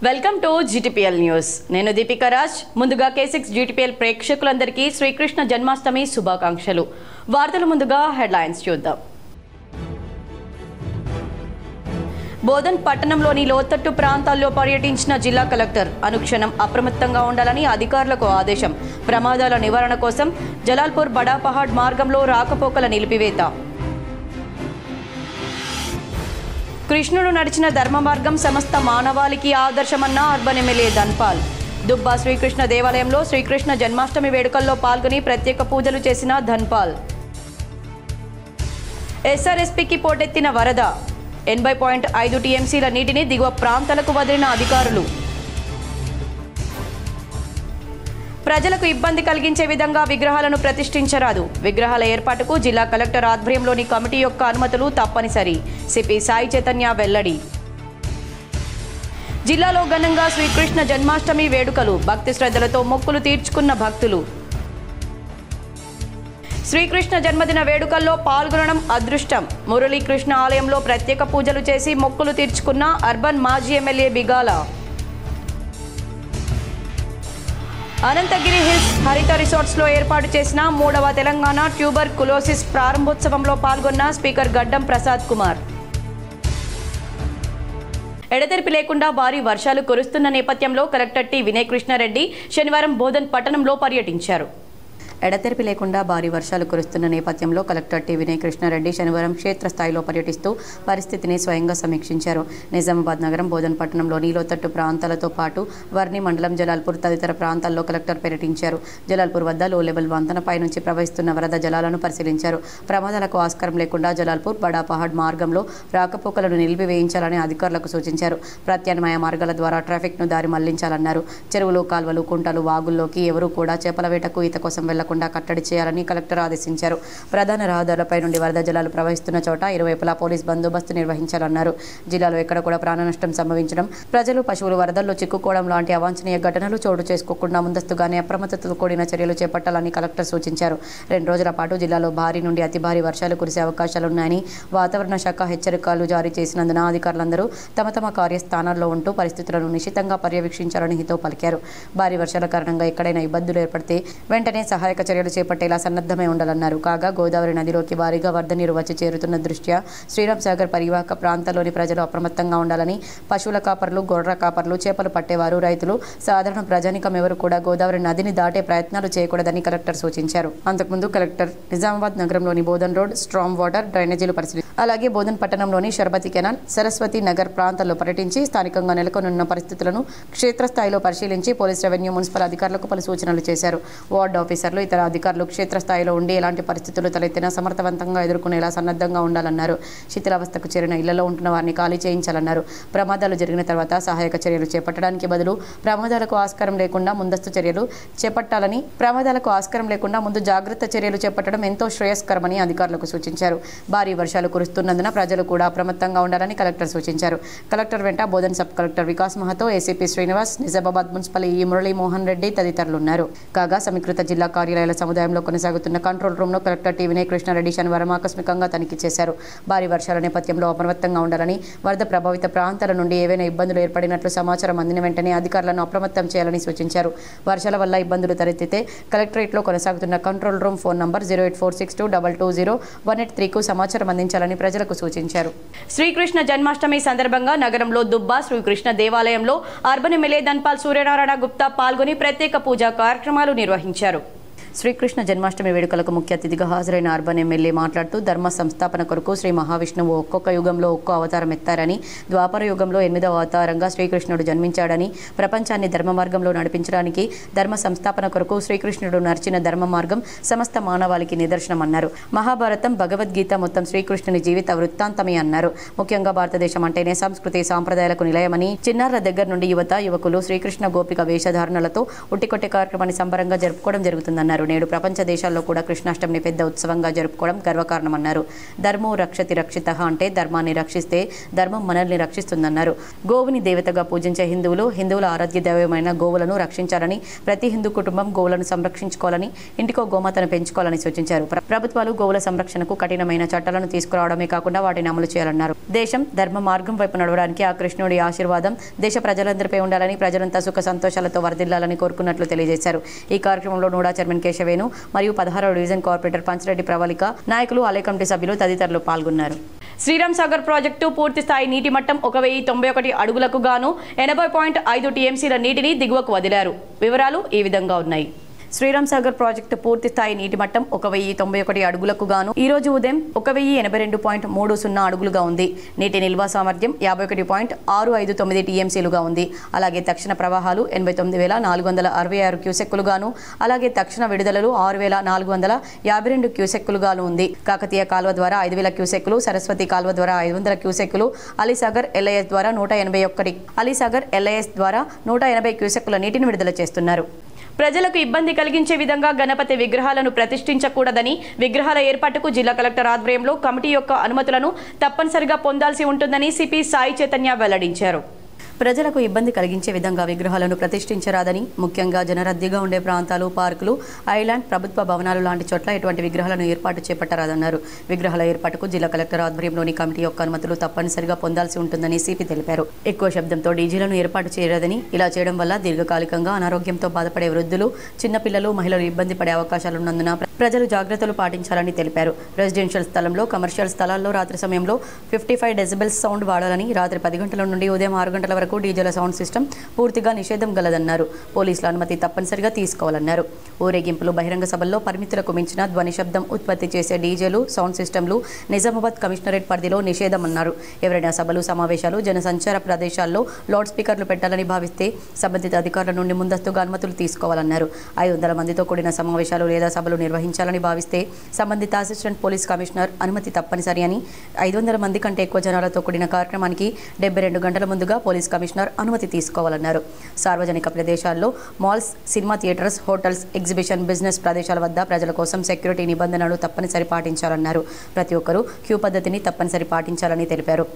Welcome to GTPL news. నేను దీపిక రాజ్. ముందుగా K6 GTPL ప్రేక్షకులందరికీ శ్రీకృష్ణ జన్మాష్టమి శుభాకాంక్షలు. వార్తల ముందుగా హెడ్లైన్స్ చూద్దాం. బోధన్ పట్టణంలోని లోతట్టు ప్రాంతాల్లో పర్యటించిన జిల్లా కలెక్టర్ అనుక్షణం అప్రమత్తంగా ఉండాలని అధికారులకు ఆదేశం. ప్రమాదాల నివారణ కోసం జలాల్పూర్ బడా పహాడ్ మార్గంలో రాకపోకల నిలిపివేత. కృష్ణుడు నడిచిన ధర్మ మార్గం సమస్త మానవాళికి ఆదర్శమన్న అర్బన్ ఎమ్మెల్యే ధన్పాల్. దుబ్బా శ్రీకృష్ణ దేవాలయంలో శ్రీకృష్ణ జన్మాష్టమి వేడుకల్లో పాల్గొని ప్రత్యేక పూజలు చేసిన ధన్పాల్. SRSPకి పోటెత్తిన వరద 80.5 TMCల నీటిని దిగువ ప్రాంతాలకు వదిలిన అధికారులు. ప్రజలకు ఇబ్బంది కలిగించే విధంగా విగ్రహాలను ప్రతిష్ఠించరాదు. విగ్రహాల ఏర్పాటుకు జిల్లా కలెక్టర్ ఆధ్వర్యంలోని కమిటీ యొక్క అనుమతులు తప్పనిసరి. సిపి సాయి చైతన్య వెల్లడి. జిల్లాలో ఘనంగా శ్రీకృష్ణ జన్మాష్టమి వేడుకలు. భక్తి శ్రద్ధలతో మొక్కులు తీర్చుకున్న భక్తులు. శ్రీకృష్ణ జన్మదిన వేడుకల్లో పాల్గొనడం అదృష్టం. మురళీకృష్ణ ఆలయంలో ప్రత్యేక పూజలు చేసి మొక్కులు తీర్చుకున్న అర్బన్ మాజీ ఎమ్మెల్యే బిగాల. అనంతగిరి హిల్స్ హరిత రిసార్ట్స్లో ఏర్పాటు చేసిన 3వ తెలంగాణ ట్యూబర్ కులోసిస్ ప్రారంభోత్సవంలో పాల్గొన్న స్పీకర్ గడ్డం ప్రసాద్ కుమార్. ఎడతెరిపి లేకుండా భారీ వర్షాలు కురుస్తున్న నేపథ్యంలో కలెక్టర్ టి వినయ్ కృష్ణారెడ్డి శనివారం బోధన్ పట్టణంలో పర్యటించారు. ఎడతెరిపి లేకుండా భారీ వర్షాలు కురుస్తున్న నేపథ్యంలో కలెక్టర్ టి వినయ్ కృష్ణారెడ్డి శనివారం క్షేత్రస్థాయిలో పర్యటిస్తూ పరిస్థితిని స్వయంగా సమీక్షించారు. నిజామాబాద్ నగరం బోధన్ పట్టణంలోని లోతట్టు ప్రాంతాలతో పాటు వర్ణి మండలం జలాల్పూర్ తదితర ప్రాంతాల్లో కలెక్టర్ పర్యటించారు. జలాల్పూర్ వద్ద లో లెవెల్ వంతెనపై నుంచి ప్రవహిస్తున్న వరద జలాలను పరిశీలించారు. ప్రమాదాలకు ఆస్కారం లేకుండా జలాల్పూర్ బడా పహాడ్ మార్గంలో రాకపోకలను నిలిపివేయించాలని అధికారులకు సూచించారు. ప్రత్యామ్నాయ మార్గాల ద్వారా ట్రాఫిక్ను దారి మళ్లించాలన్నారు. చెరువులు, కాల్వలు, కుంటలు, వాగుల్లోకి ఎవరూ కూడా చేపల వేటకు, ఈత కోసం వెళ్లకుండా కట్టడి చేయాలని కలెక్టర్ ఆదేశించారు. ప్రధాన రహదారులపై నుండి వరద జలాలు ప్రవహిస్తున్న చోట ఇరువైపులా పోలీస్ బందోబస్తు నిర్వహించాలన్నారు. జిల్లాలో ఎక్కడ కూడా ప్రాణ నష్టం సంభవించడం, ప్రజలు, పశువులు వరదల్లో చిక్కుకోవడం లాంటి అవాంఛనీయ ఘటనలు చోటు చేసుకోకుండా ముందస్తుగానే అప్రమత్తతతో కూడిన చర్యలు చేపట్టాలని కలెక్టర్ సూచించారు. 2 రోజుల పాటు జిల్లాలో భారీ నుండి అతి భారీ వర్షాలు కురిసే అవకాశాలున్నాయని వాతావరణ శాఖ హెచ్చరికలు జారీ చేసినందున అధికారులందరూ తమ తమ కార్యస్థానాల్లో ఉంటూ పరిస్థితులను నిశితంగా పర్యవేక్షించాలని హితవు పలికారు. భారీ వర్షాల కారణంగా ఎక్కడైనా ఇబ్బందులు ఏర్పడితే వెంటనే సహాయక చర్యలు చేపట్టేలా సన్నద్ధమై ఉండాలన్నారు. కాగా గోదావరి నదిలోకి భారీగా వరద నీరు వచ్చి చేరుతున్న దృష్ట్యా శ్రీరామ్ సాగర్ పరివాహక ప్రాంతాల్లోని ప్రజలు అప్రమత్తంగా ఉండాలని, పశువుల కాపర్లు, గొర్రెల కాపర్లు, చేపలు పట్టేవారు, రైతులు, సాధారణ ప్రజానికం ఎవరు కూడా గోదావరి నదిని దాటే ప్రయత్నాలు చేయకూడదని కలెక్టర్ సూచించారు. అంతకుముందు కలెక్టర్ నిజామాబాద్ నగరంలోని బోధన్ రోడ్, స్ట్రామ్ వాటర్, డ్రైనేజీలు పరిశీలించారు. అలాగే బోధన్ పట్టణంలోని షర్బతి కెనాల్, సరస్వతి నగర్ ప్రాంతాల్లో పర్యటించి స్థానికంగా నెలకొనున్న పరిస్థితులను క్షేత్రస్థాయిలో పరిశీలించి పోలీస్, రెవెన్యూ, మున్సిపల్ అధికారులకు పలు సూచనలు చేశారు. వార్డు ఆఫీసర్లు, ఇతర అధికారులు క్షేత్రస్థాయిలో ఉండి ఎలాంటి పరిస్థితులు తలెత్తినా సమర్థవంతంగా ఎదుర్కొనేలా సన్నద్ధంగా ఉండాలన్నారు. శిథిలావస్థకు చేరిన ఇళ్లలో ఉంటున్న వారిని ఖాళీ చేయించాలన్నారు. ప్రమాదాలు జరిగిన తర్వాత సహాయక చర్యలు చేపట్టడానికి బదులు ప్రమాదాలకు ఆస్కారం లేకుండా ముందు జాగ్రత్త చర్యలు చేపట్టడం ఎంతో శ్రేయస్కరమని అధికారులకు సూచించారు. భారీ వర్షాలు కురుస్తున్నందున ప్రజలు కూడా అప్రమత్తంగా ఉండాలని కలెక్టర్ సూచించారు. కలెక్టర్ వెంట Bodhan sub collector Vikas Mahato, ACP Srinivas, Nizamabad municipal ఈ మురళీమోహన్ రెడ్డి తదితరులున్నారు. కాగా సమీకృత జిల్లా కార్యాలయాల సముదాయంలో కొనసాగుతున్న కంట్రోల్ రూమ్లో కలెక్టర్ టి వినయ్ కృష్ణారెడ్డి శనివారం ఆకస్మికంగా తనిఖీ చేశారు. భారీ వర్షాల నేపథ్యంలో అప్రమత్తంగా ఉండాలని, వరద ప్రభావిత ప్రాంతాల నుండి ఏవైనా ఇబ్బందులు ఏర్పడినట్లు సమాచారం అందిన వెంటనే అధికారులను అప్రమత్తం చేయాలని సూచించారు. వర్షాల వల్ల ఇబ్బందులు తలెత్తితే కలెక్టరేట్లో కొనసాగుతున్న కంట్రోల్ రూమ్ ఫోన్ నంబర్ 08462220183కు సమాచారం అందించాలని ప్రజలకు సూచించారు. శ్రీకృష్ణ జన్మాష్టమి సందర్భంగా నగరంలో దుబ్బా శ్రీకృష్ణ దేవాలయంలో అర్బన్ ఎమ్మెల్యే ధన్పాల్ సూర్యనారాయణ గుప్తా పాల్గొని ప్రత్యేక పూజా కార్యక్రమాలు నిర్వహించారు. శ్రీకృష్ణ జన్మాష్టమి వేడుకలకు ముఖ్య అతిథిగా హాజరైన అర్బన్ ఎమ్మెల్యే మాట్లాడుతూ ధర్మ సంస్థాపన కొరకు శ్రీ మహావిష్ణువు ఒక్కొక్క యుగంలో ఒక్కో అవతారం ఎత్తారని, ద్వాపర యుగంలో 8వ అవతారంగా శ్రీకృష్ణుడు జన్మించాడని, ప్రపంచాన్ని ధర్మ మార్గంలో నడిపించడానికి ధర్మ సంస్థాపన కొరకు శ్రీకృష్ణుడు నడిచిన ధర్మ మార్గం సమస్త మానవాళికి నిదర్శనమన్నారు. మహాభారతం, భగవద్గీత మొత్తం శ్రీకృష్ణుని జీవిత వృత్తాంతమే అన్నారు. ముఖ్యంగా భారతదేశం అంటేనే సంస్కృతి, సాంప్రదాయాలకు నిలయమని, చిన్నారుల దగ్గర నుండి యువత, యువకులు శ్రీకృష్ణ గోపిక వేషధారణలతో ఉట్టికొట్టే కార్యక్రమాన్ని సంబరంగా జరుపుకోవడం జరుగుతుందన్నారు. నేడు ప్రపంచ దేశాల్లో కూడా కృష్ణాష్టమిని పెద్ద ఉత్సవంగా జరుపుకోవడం గర్వకారణమన్నారు. ధర్మో రక్షతి రక్షితః అంటే ధర్మాన్ని రక్షిస్తే ధర్మం మనల్ని రక్షిస్తుందన్నారు. గోవుని దేవతగా పూజించే హిందువుల ఆరాధ్య దైవమైన గోవులను రక్షించాలని, ప్రతి హిందూ కుటుంబం గోవులను సంరక్షించుకోవాలని, ఇంటికో గోమాతను పెంచుకోవాలని సూచించారు. ప్రభుత్వాలు గోవుల సంరక్షణకు కఠినమైన చట్టాలను తీసుకురావడమే కాకుండా వాటిని అమలు చేయాలన్నారు. దేశం ధర్మ మార్గం వైపు నడవడానికి ఆ కృష్ణుడి ఆశీర్వాదం దేశ ప్రజలందరిపై ఉండాలని, ప్రజలంతా సుఖ సంతోషాలతో వర్ధిల్లాలని కోరుకున్నట్లు తెలియజేశారు. ఈ కార్యక్రమంలో నూడా చైర్మన్ కేశవేణు మరియు 16వ డివిజన్ కార్పొరేటర్ పంచరెడ్డి ప్రవళిక, నాయకులు, ఆలయ కమిటీ సభ్యులు తదితరులు పాల్గొన్నారు. శ్రీరామ్ సాగర్ ప్రాజెక్టు పూర్తి స్థాయి నీటి మట్టం 1091 అడుగులకు గాను 80.5 టీఎంసీల నీటిని దిగువకు వదిలారు. వివరాలు ఈ విధంగా ఉన్నాయి. శ్రీరామ్ సాగర్ ప్రాజెక్టు పూర్తి స్థాయి నీటి మట్టం 1091 అడుగులకు గాను ఈ రోజు ఉదయం 1082.30 అడుగులుగా ఉంది. నీటి నిల్వ సామర్థ్యం 51.659 టీఎంసీలుగా ఉంది. అలాగే తక్షణ ప్రవాహాలు 89,466 క్యూసెక్కులుగాను, అలాగే తక్షణ విడుదలలు 6,452 క్యూసెక్కులుగాను ఉంది. కాకతీయ కాల్వ ద్వారా 5,000 క్యూసెక్కులు, సరస్వతి కాల్వ ద్వారా 500 క్యూసెక్కులు, అలీసాగర్ ఎల్ఐఎస్ ద్వారా 180 క్యూసెక్కుల నీటిని విడుదల చేస్తున్నారు. ప్రజలకు ఇబ్బంది కలిగించే విధంగా గణపతి విగ్రహాలను ప్రతిష్ఠించకూడదని, విగ్రహాల ఏర్పాటుకు జిల్లా కలెక్టర్ ఆధ్వర్యంలో కమిటీ యొక్క అనుమతులను తప్పనిసరిగా పొందాల్సి ఉంటుందని సిపి సాయి చైతన్య వెల్లడించారు. ప్రజలకు ఇబ్బంది కలిగించే విధంగా విగ్రహాలను ప్రతిష్ఠించరాదని, ముఖ్యంగా జనరద్దీగా ఉండే ప్రాంతాలు, పార్కులు, ఐలాండ్, ప్రభుత్వ భవనాలు లాంటి చోట్ల ఎటువంటి విగ్రహాలను ఏర్పాటు చేపట్టరాదన్నారు. విగ్రహాల ఏర్పాటుకు జిల్లా కలెక్టర్ ఆధ్వర్యంలోని కమిటీ యొక్క అనుమతులు తప్పనిసరిగా పొందాల్సి ఉంటుందని సిపి తెలిపారు. ఎక్కువ శబ్దంతో డీజీలను ఏర్పాటు చేయరాదని, ఇలా చేయడం వల్ల దీర్ఘకాలికంగా అనారోగ్యంతో బాధపడే వృద్ధులు, చిన్నపిల్లలు, మహిళలు ఇబ్బంది పడే అవకాశాలున్నందున ప్రజలు జాగ్రత్తలు పాటించాలని తెలిపారు. రెసిడెన్షియల్ స్థలంలో, కమర్షియల్ స్థలాల్లో రాత్రి సమయంలో 55 డెసిబెల్స్ సౌండ్ వాడాలని, రాత్రి 10 గంటల నుండి ఉదయం 6 గంటల వరకు డీజేల సౌండ్ సిస్టమ్ పూర్తిగా నిషేధం గలదన్నారు. పోలీసుల అనుమతి తప్పనిసరిగా తీసుకోవాలన్నారు. ఊరేగింపులు, బహిరంగ సభల్లో పరిమితులకు మించిన ధ్వని శబ్దం ఉత్పత్తి చేసే డీజేలు, సౌండ్ సిస్టమ్లు నిజామాబాద్ కమిషనరేట్ పరిధిలో నిషేధమన్నారు. ఎవరైనా సభలు, సమావేశాలు, జనసంచార ప్రదేశాల్లో లౌడ్ స్పీకర్లు పెట్టాలని భావిస్తే సంబంధిత అధికారుల నుండి ముందస్తుగా అనుమతులు తీసుకోవాలన్నారు. 500 మందితో కూడిన సమావేశాలు లేదా సభలు నిర్వహించాలని భావిస్తే సంబంధిత అసిస్టెంట్ పోలీస్ కమిషనర్ అనుమతి తప్పనిసరి అని, 500 మంది కంటే ఎక్కువ జనాలతో కూడిన కార్యక్రమానికి 72 గంటల ముందుగా పోలీస్ కమిషనర్ అనుమతి తీసుకోవాలన్నారు. సార్వజనిక ప్రదేశాల్లో, malls, cinema theatres, hotels, exhibition, business ప్రదేశాల వద్ద ప్రజల కోసం సెక్యూరిటీ నిబంధనలు తప్పనిసరి పాటించాలన్నారు. ప్రతి ఒక్కరూ క్యూ పద్ధతిని తప్పనిసరి పాటించాలని తెలిపారు.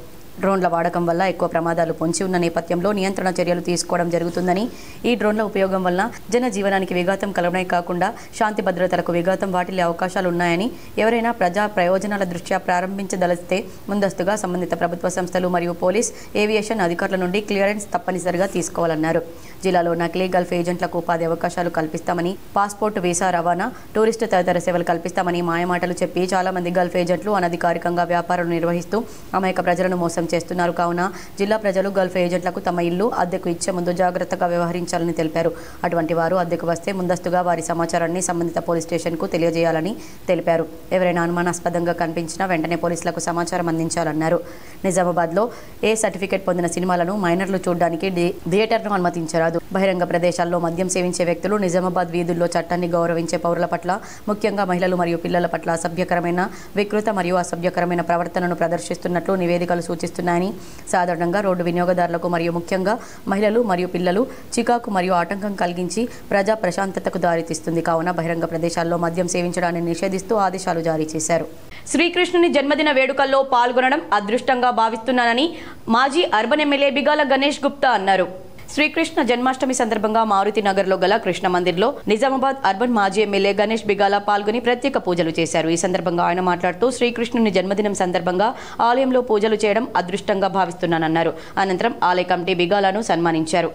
డ్రోన్ల వాడకం వల్ల ఎక్కువ ప్రమాదాలు పొంచి ఉన్న నేపథ్యంలో నియంత్రణ చర్యలు తీసుకోవడం జరుగుతుందని, ఈ డ్రోన్ల ఉపయోగం వల్ల జనజీవనానికి విఘాతం కలగడమే కాకుండా శాంతి భద్రతలకు విఘాతం వాటిల్లే అవకాశాలు ఉన్నాయని, ఎవరైనా ప్రజా ప్రయోజనాల దృష్ట్యా ప్రారంభించదలిస్తే ముందస్తుగా సంబంధిత ప్రభుత్వ సంస్థలు మరియు పోలీస్, ఏవియేషన్ అధికారుల నుండి క్లియరెన్స్ తప్పనిసరిగా తీసుకోవాలన్నారు. జిల్లాలో నకిలీ గల్ఫ్ ఏజెంట్లకు ఉపాధి అవకాశాలు కల్పిస్తామని, పాస్పోర్ట్, వీసా రవాణా, టూరిస్టు తదితర సేవలు కల్పిస్తామని మాయమాటలు చెప్పి చాలా మంది గల్ఫ్ ఏజెంట్లు అనధికారికంగా వ్యాపారాలు నిర్వహిస్తూ అమాయక ప్రజలను మోసం చేస్తున్నారు. కావున జిల్లా ప్రజలు గల్ఫ్ ఏజెంట్లకు తమ ఇల్లు అద్దెకు ఇచ్చే ముందు జాగ్రత్తగా వ్యవహరించాలని తెలిపారు. అటువంటి వారు అద్దెకు వస్తే ముందస్తుగా వారి సమాచారాన్ని సంబంధిత పోలీస్ స్టేషన్కు తెలియజేయాలని తెలిపారు. ఎవరైనా అనుమానాస్పదంగా కనిపించినా వెంటనే పోలీసులకు సమాచారం అందించాలన్నారు. నిజామాబాద్లో ఏ సర్టిఫికేట్ పొందిన సినిమాలను మైనర్లు చూడడానికి థియేటర్ను అనుమతించరాదు. బహిరంగ ప్రదేశాల్లో మద్యం సేవించే వ్యక్తులు నిజామాబాద్ వీధుల్లో చట్టాన్ని గౌరవించే పౌరుల పట్ల, ముఖ్యంగా మహిళలు మరియు పిల్లల పట్ల అసభ్యకరమైన, వికృత మరియు అసభ్యకరమైన ప్రవర్తనను ప్రదర్శిస్తున్నట్లు నివేదికలు సూచిస్తున్నాయని, సాధారణంగా రోడ్డు వినియోగదారులకు మరియు ముఖ్యంగా మహిళలు మరియు పిల్లలు చికాకు మరియు ఆటంకం కలిగించి ప్రజా ప్రశాంతతకు దారితీస్తుంది. కావున బహిరంగ ప్రదేశాల్లో మద్యం సేవించడాన్ని నిషేధిస్తూ ఆదేశాలు జారీ చేశారు. శ్రీకృష్ణుని జన్మదిన వేడుకల్లో పాల్గొనడం అదృష్టంగా భావిస్తున్నానని మాజీ అర్బన్ ఎమ్మెల్యే బిగాల గణేష్ గుప్తా అన్నారు. శ్రీకృష్ణ జన్మాష్టమి సందర్భంగా మారుతి నగర్లో గల కృష్ణ మందిర్లో నిజామాబాద్ అర్బన్ మాజీ ఎమ్మెల్యే గణేష్ బిగాల పాల్గొని ప్రత్యేక పూజలు చేశారు. ఈ సందర్భంగా ఆయన మాట్లాడుతూ శ్రీకృష్ణుని జన్మదినం సందర్భంగా ఆలయంలో పూజలు చేయడం అదృష్టంగా భావిస్తున్నానన్నారు. అనంతరం ఆలయ కమిటీ బిగాలను సన్మానించారు.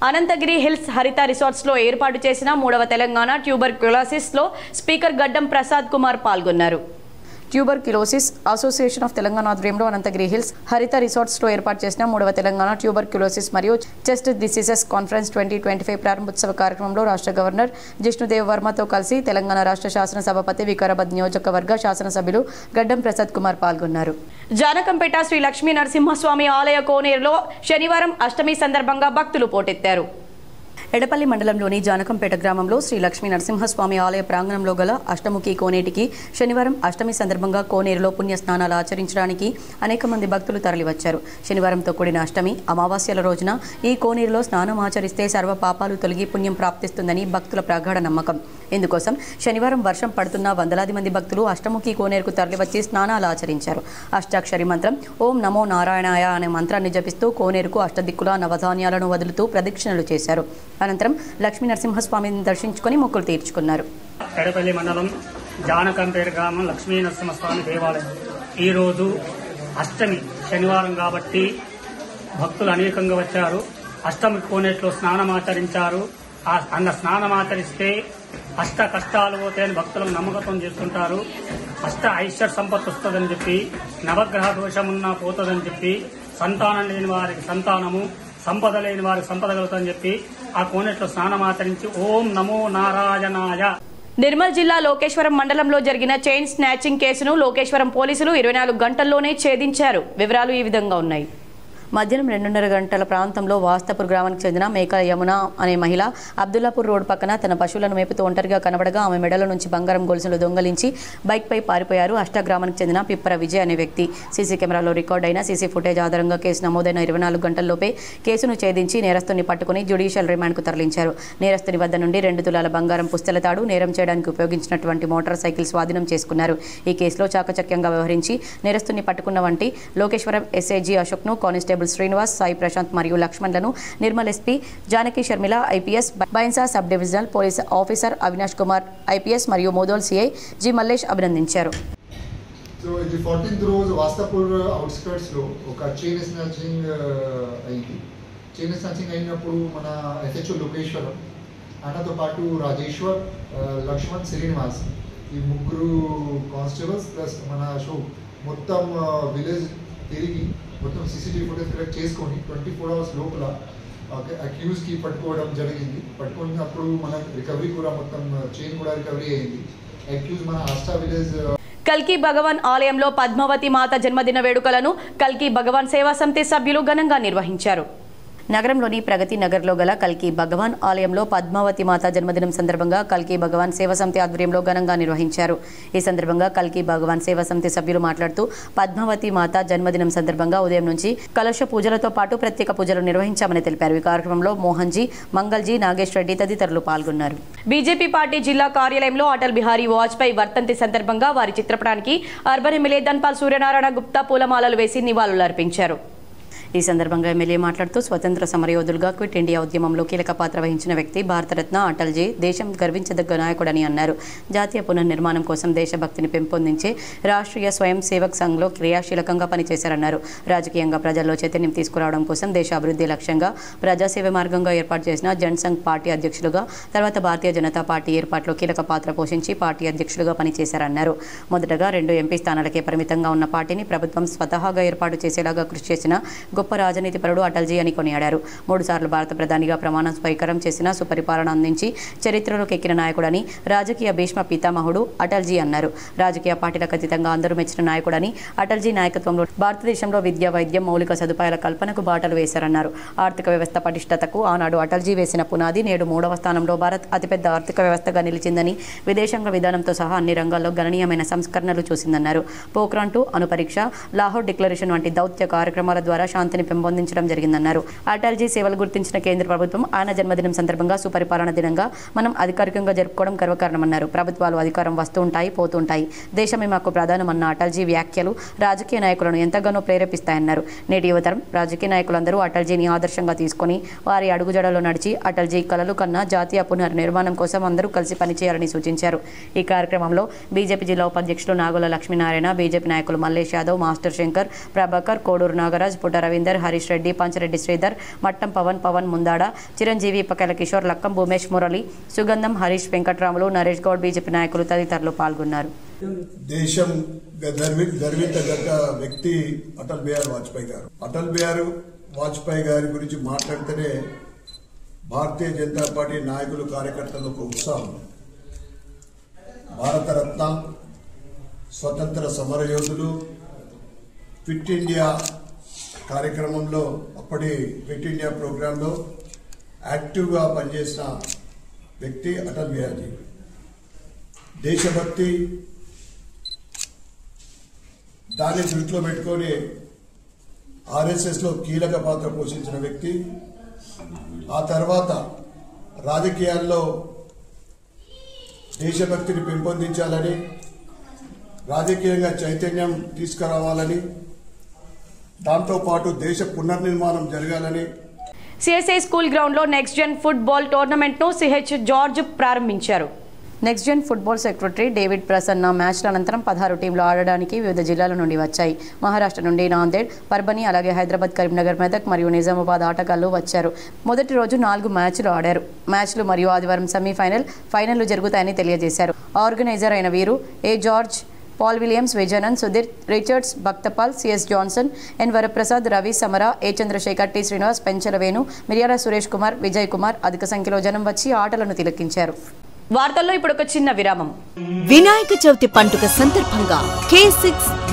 అనంతగిరి హిల్స్ హరిత రిసార్ట్స్లో ఏర్పాటు చేసిన 3వ తెలంగాణ ట్యూబర్క్యులోసిస్లో స్పీకర్ గడ్డం ప్రసాద్ కుమార్ పాల్గొన్నారు. ట్యూబర్క్యులోసిస్ అసోసియేషన్ ఆఫ్ తెలంగాణ ఆధ్వర్యంలో అనంతగిరి హిల్స్ హరిత రిసార్ట్స్లో ఏర్పాటు చేసిన 3వ తెలంగాణ ట్యూబర్క్యులోసిస్ మరియు చెస్ట్ డిసీజెస్ కాన్ఫరెన్స్ 2025 ప్రారంభోత్సవ కార్యక్రమంలో రాష్ట్ర గవర్నర్ జిష్ణుదేవ్ వర్మతో కలిసి తెలంగాణ రాష్ట్ర శాసనసభాపతి, వికారాబాద్ నియోజకవర్గ శాసనసభ్యులు గడ్డం ప్రసాద్ కుమార్ పాల్గొన్నారు. జానకంపేట శ్రీ లక్ష్మీ నరసింహస్వామి ఆలయ కోనేరులో శనివారం అష్టమి సందర్భంగా భక్తులు పోటెత్తారు. ఎడపల్లి మండలంలోని జానకంపేట గ్రామంలో శ్రీ లక్ష్మీ నరసింహస్వామి ఆలయ ప్రాంగణంలో గల అష్టముఖి కోనేటికి శనివారం అష్టమి సందర్భంగా కోనేరులో పుణ్యస్నానాలు ఆచరించడానికి అనేక మంది భక్తులు తరలివచ్చారు. శనివారంతో కూడిన అష్టమి అమావాస్యల రోజున ఈ కోనేరులో స్నానం ఆచరిస్తే సర్వ పాపాలు తొలగి పుణ్యం ప్రాప్తిస్తుందని భక్తుల ప్రగాఢ నమ్మకం. ఇందుకోసం శనివారం వర్షం పడుతున్న వందలాది మంది భక్తులు అష్టముఖి కోనేరుకు తరలివచ్చి స్నానాలు ఆచరించారు. అష్టాక్షరి మంత్రం ఓం నమో నారాయణాయ అనే మంత్రాన్ని జపిస్తూ కోనేరుకు అష్టదిక్కుల నవధాన్యాలను వదులుతూ ప్రదక్షిణలు చేశారు. అనంతరం లక్ష్మీ నరసింహస్వామిని దర్శించుకుని మొక్కులు తీర్చుకున్నారు. ఎడపల్లి మండలం జానకంపేట గ్రామం లక్ష్మీ నరసింహస్వామి దేవాలయం ఈ రోజు అష్టమి శనివారం కాబట్టి భక్తులు అనేకంగా వచ్చారు. అష్టమి కోనేట్లో స్నానమాచరించారు. అన్న స్నానమాచరిస్తే అష్ట కష్టాలు పోతాయని భక్తులను నమ్మకం చేస్తుంటారు. అష్ట ఐశ్వర్య సంపత్తి వస్తుందని చెప్పి, నవగ్రహ దోషమున్నా పోతుందని చెప్పి, సంతానం లేని వారికి సంతానము, సంపద లేని వారికి సంపద కలుగుతుందని చెప్పి ఆ కోనేట్లో స్నానమాచరించి ఓం నమో నారాయణాయ. నిర్మల్ జిల్లా లోకేశ్వరం మండలంలో జరిగిన చైన్ స్నాచింగ్ కేసును లోకేశ్వరం పోలీసులు 24 గంటల్లోనే ఛేదించారు. వివరాలు ఈ విధంగా ఉన్నాయి. మధ్యాహ్నం 2:30 గంటల ప్రాంతంలో వాస్తపూర్ గ్రామానికి చెందిన మేకల యమున అనే మహిళ అబ్దుల్లాపూర్ రోడ్ పక్కన తన పశువులను మేపుతూ ఒంటరిగా కనబడగా ఆమె మెడల నుంచి బంగారం గొలుసులు దొంగలించి బైక్పై పారిపోయారు. అష్టగ్రామానికి చెందిన పిప్పర విజయ్ అనే వ్యక్తి. సీసీ కెమెరాలో రికార్డ్ అయిన సీసీ ఫుటేజ్ ఆధారంగా కేసు నమోదైన 24 గంటల్లోపే కేసును ఛేదించి నేరస్తుని పట్టుకుని జ్యుడిషియల్ రిమాండ్కు తరలించారు. నేరస్తుని వద్ద నుండి 2 తులాల బంగారం పుస్తెల తాడు, నేరం చేయడానికి ఉపయోగించినటువంటి మోటార్ సైకిల్ స్వాధీనం చేసుకున్నారు. ఈ కేసులో చాకచక్యంగా వ్యవహరించి నేరస్తుని పట్టుకున్న వంటి లోకేశ్వరం ఎస్ఐజీ అశోక్ను కానిస్టేబుల్ శ్రీనివాస్, సాయి ప్రశాంత్ మరియు లక్ష్మణ్లను Nirmal SP Janaki Sharmila IPS, Bhainsa sub divisional police officer Avinash Kumar IPS మరియు మోదోల్ సిఐ జి మల్లేష్ అభినందించారు. సో ఇది 14th రోజు వాస్తపూర్ అవుట్స్కర్ట్స్ లో ఒక చైన్ స్నాచింగ్ అయింది. చైన్ స్నాచింగ్ అయినప్పుడు మన ఎస్హెచ్ఓ లోకేశ్వరం అన్నతో పాటు రాజేశ్వర్, లక్ష్మణ్, శ్రీనివాస్ ఈ ముగ్గురు కానిస్టేబుల్స్ ప్లస్ మన అశోక్ మొత్తం విలేజ్ తిరిగి మొత్తం సీసీటీవీ ఫుటేజ్ కలెక్ట్ చేసుకొని 24 hours లోపల అక్యూజ్కి పట్టుకోవడం జరిగింది. పట్టుకున్నప్పుడు మన రికవరీ కూడా మొత్తం చైన్ కూడా రికవరీ అయింది. అక్యూజ్ మన ఆస్టా విలేజ్ కల్కి భగవాన్ ఆలయంలో పద్మావతి మాత జన్మదిన వేడుకలను కల్కి భగవాన్ సేవా సమితి సభ్యులు ఘనంగా నిర్వహించారు. నగరంలోని ప్రగతి నగర్లో గల కల్కి భగవాన్ ఆలయంలో పద్మావతి మాత జన్మదినం సందర్భంగా కల్కి భగవాన్ సేవా సమితి ఆధ్వర్యంలో ఘనంగా నిర్వహించారు. ఈ సందర్భంగా కల్కి భగవాన్ సేవా సమితి సభ్యులు మాట్లాడుతూ పద్మావతి మాత జన్మదినం సందర్భంగా ఉదయం నుంచి కలశ పూజలతో పాటు ప్రత్యేక పూజలు నిర్వహించామని తెలిపారు. ఈ కార్యక్రమంలో మోహన్జీ, మంగల్జీ, నాగేష్ రెడ్డి తదితరులు పాల్గొన్నారు. బీజేపీ పార్టీ జిల్లా కార్యాలయంలో అటల్ బిహారీ వాజ్పేయి వర్ధంతి సందర్భంగా వారి చిత్రపటానికి అర్బన్ ఎమ్మెల్యే ధన్పాల్ సూర్యనారాయణ గుప్తా పూలమాలలు వేసి నివాళులర్పించారు. ఈ సందర్భంగా ఎమ్మెల్యే మాట్లాడుతూ స్వతంత్ర సమరయోధులుగా క్విట్ ఇండియా ఉద్యమంలో కీలక పాత్ర వహించిన వ్యక్తి భారతరత్న అటల్జీ దేశం గర్వించదగ్గ నాయకుడని అన్నారు. జాతీయ పునర్నిర్మాణం కోసం దేశభక్తిని పెంపొందించే రాష్ట్రీయ స్వయం సేవక్ సంఘ్లో క్రియాశీలకంగా పనిచేశారన్నారు. రాజకీయంగా ప్రజల్లో చైతన్యం తీసుకురావడం కోసం దేశ అభివృద్ధి లక్ష్యంగా ప్రజాసేవ మార్గంగా ఏర్పాటు చేసిన జన్ సంఘ్ పార్టీ అధ్యక్షులుగా, తర్వాత భారతీయ జనతా పార్టీ ఏర్పాటులో కీలక పాత్ర పోషించి పార్టీ అధ్యక్షులుగా పనిచేశారన్నారు. మొదటగా 2 ఎంపీ స్థానాలకే పరిమితంగా ఉన్న పార్టీని ప్రభుత్వం స్వతహాగా ఏర్పాటు చేసేలాగా కృషి చేసిన గొప్ప రాజనీతిపరుడు అటల్జీ అని కొనియాడారు. 3 సార్లు భారత ప్రధానిగా ప్రమాణ స్వీకారం చేసిన సుపరిపాలన అందించి చరిత్రలోకి ఎక్కిన నాయకుడని, రాజకీయ భీష్మ పితామహుడు అటల్జీ అన్నారు. రాజకీయ పార్టీలకు అతీతంగా అందరూ మెచ్చిన నాయకుడని, అటల్జీ నాయకత్వంలో భారతదేశంలో విద్య, వైద్యం, మౌలిక సదుపాయాల కల్పనకు బాటలు వేశారన్నారు. ఆర్థిక వ్యవస్థ పటిష్టతకు ఆనాడు అటల్జీ వేసిన పునాది నేడు 3వ స్థానంలో భారత్ అతిపెద్ద ఆర్థిక వ్యవస్థగా నిలిచిందని, విదేశాంగ విధానంతో సహా అన్ని రంగాల్లో గణనీయమైన సంస్కరణలు చూసిందన్నారు. పోఖ్రాన్ 2 అణుపరీక్ష, లాహోర్ డిక్లరేషన్ వంటి దౌత్య కార్యక్రమాల ద్వారా శాంతిని పెంపొందించడం జరిగిందన్నారు. అటల్జీ సేవలు గుర్తించిన కేంద్ర ప్రభుత్వం ఆయన జన్మదినం సందర్భంగా సుపరిపాలన దినంగా మనం అధికారికంగా జరుపుకోవడం గర్వకారణమన్నారు. ప్రభుత్వాలు అధికారం వస్తూ ఉంటాయి, పోతూ ఉంటాయి. దేశమే మాకు ప్రధానమన్న అటల్జీ వ్యాఖ్యలు రాజకీయ నాయకులను ఎంతగానో ప్రేరేపిస్తాయన్నారు. నేటి యువతరం రాజకీయ నాయకులందరూ అటల్జీని ఆదర్శంగా తీసుకుని వారి అడుగుజాడలో నడిచి అటల్జీ కలలు కన్నా జాతీయ పునర్నిర్మాణం కోసం అందరూ కలిసి పనిచేయాలని సూచించారు. ఈ కార్యక్రమంలో బీజేపీ జిల్లా ఉపాధ్యక్షులు నాగుల లక్ష్మీనారాయణ, బీజేపీ నాయకులు మల్లేష్ యాదవ్, మాస్టర్ శంకర్, ప్రభాకర్, కోడూరు నాగరాజ్, పుట్ట రవీందర్, హరీష్ రెడ్డి, పంచరెడ్డి శ్రీధర్, మట్టం పవన్ ముందాడ, చిరంజీవి, పకల కిషోర్, లక్కం భూమేష్ మురళి, సుగంధం, హరీష్, వెంకట్రాములు, నరేష్ గౌడ్, బీజేపీ నాయకులు తదితరులు పాల్గొన్నారు. దేశం గర్వించదగ్గ వ్యక్తి అటల్ బిహారీ వాజ్పేయి గారు. అటల్ బిహారీ వాజ్పేయి గారి గురించి మాట్లాడితేనే భారతీయ జనతా పార్టీ నాయకులు, కార్యకర్తలకు ఉత్సాహం. భారతరత్న, స్వతంత్ర సమరయోధులు, క్విట్ ఇండియా కార్యక్రమంలో, అప్పటి క్విట్ ఇండియా ప్రోగ్రాంలో యాక్టివ్గా పనిచేసిన వ్యక్తి అటల్ బిహారీ. దేశభక్తి దాన్ని దృష్టిలో పెట్టుకొని ఆర్ఎస్ఎస్లో కీలక పాత్ర పోషించిన వ్యక్తి. ఆ తర్వాత రాజకీయాల్లో దేశభక్తిని పెంపొందించాలని, రాజకీయంగా చైతన్యం తీసుకురావాలని, దాంతోపాటు దేశ పునర్నిర్మాణం జరగాలని సిఎస్ఐ స్కూల్ గ్రౌండ్లో నెక్స్ట్ జెన్ ఫుట్బాల్ టోర్నమెంట్ను సిహెచ్ జార్జ్ ప్రారంభించారు. Next gen football secretary David Prasanna మ్యాచ్ల అనంతరం 16 టీంలు ఆడడానికి వివిధ జిల్లాల నుండి వచ్చాయి. మహారాష్ట్ర నుండి నాందేడ్, పర్బని, అలాగే హైదరాబాద్, కరీంనగర్, మెదక్ మరియు నిజామాబాద్ ఆటగాళ్లు వచ్చారు. మొదటి రోజు 4 మ్యాచ్లు ఆడారు. మ్యాచ్లు మరియు ఆదివారం ఫైనల్లు జరుగుతాయని తెలియజేశారు. ఆర్గనైజర్ అయిన వీరు A George, Paul Williams, Vijayanan, Sudhir, Richards, Bhaktapal, CS Johnson, N Varaprasad, Ravi Samara, A Chandrasekhar, T Srinivas, Penchala Venu, Miryala Suresh Kumar, Vijay Kumar అధిక సంఖ్యలో జనం వచ్చి ఆటలను తిలకించారు. వార్తల్లో ఇప్పుడు ఒక చిన్న విరామం. వినాయక చవితి పండుగ సందర్భంగా K6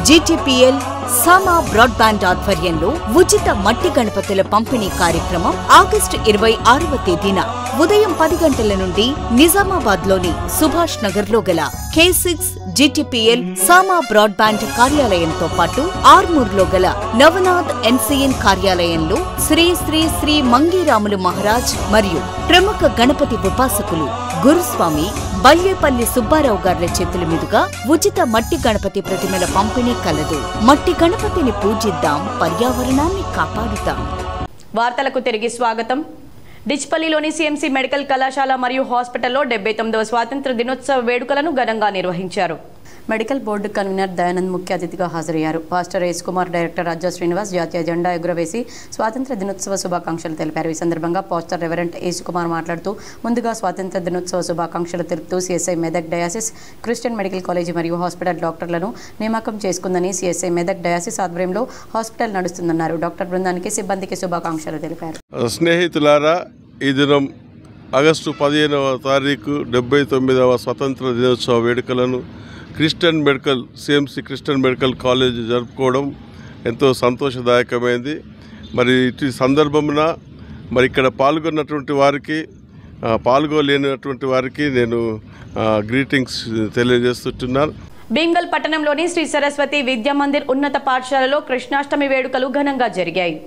GTPL సామా బ్రాడ్బ్యాండ్ ఆధ్వర్యంలో ఉచిత మట్టి గణపతుల పంపిణీ కార్యక్రమం ఆగస్టు 26వ తేదీన ఉదయం 10 గంటల నుండి నిజామాబాద్ లోని సుభాష్ నగర్ లో గల K6 GTPL సామా బ్రాడ్బ్యాండ్ కార్యాలయంతో పాటు ఆర్మూర్లో గల నవనాథ్ NCN కార్యాలయంలో శ్రీ శ్రీ శ్రీ మంగీరాములు మహారాజ్ మరియు ప్రముఖ గణపతి ఉపాసకులు గురుస్వామి బల్యేపల్లి సుబ్బారావు గార్ల చేతుల మీదుగా ఉచిత మట్టి గణపతి ప్రతిమల పంపిణీ కలదు. మట్టి గణపతిని పూజిద్దాం, పర్యావరణాన్ని కాపాడుతాం. వార్తలకు తిరిగి స్వాగతం. డిచ్పల్లిలోని సిఎంసి మెడికల్ కళాశాల మరియు హాస్పిటల్లో 79వ స్వాతంత్ర దినోత్సవ వేడుకలను ఘనంగా నిర్వహించారు. మెడికల్ బోర్డు కన్వీనర్ దయానంద్ ముఖ్య అతిథిగా హాజరయ్యారు. పాస్టర్ ఎస్ కుమార్, డైరెక్టర్ రాజా శ్రీనివాస్ జాతీయ జెండా ఎగురవేసి స్వాతంత్ర దినోత్సవ శుభాకాంక్షలు తెలిపారు. ఈ సందర్భంగా పాస్టర్ రెవరెంట్ ఎస్ కుమార్ మాట్లాడుతూ ముందుగా స్వాతంత్ర దినోత్సవ శుభాకాంక్షలు తెలుపుతూ CSI Medak diocese Christian medical college మరియు హాస్పిటల్ డాక్టర్లను నియామకం చేసుకుందని, సిఎస్ఐ మెదక్ డయాసిస్ ఆధ్వర్యంలో హాస్పిటల్ నడుస్తుందన్నారు. డాక్టర్ బృందానికి, సిబ్బందికి శుభాకాంక్షలు తెలిపారు. స్నేహితులారా, ఈ దినం ఆగస్టు 15వ తారీఖు 79వ స్వతంత్ర దినోత్సవ వేడుకలను Christian medical CMC Christian medical college జరుపుకోవడం ఎంతో సంతోషదాయకమైంది. మరి ఇటు సందర్భమున మరి ఇక్కడ పాల్గొన్నటువంటి వారికి, పాల్గొలేనటువంటి వారికి నేను గ్రీటింగ్స్ తెలియజేస్తున్నాను. భీమ్గల్ పట్టణంలోని శ్రీ సరస్వతి విద్యా మందిర్ ఉన్నత పాఠశాలలో కృష్ణాష్టమి వేడుకలు ఘనంగా జరిగాయి.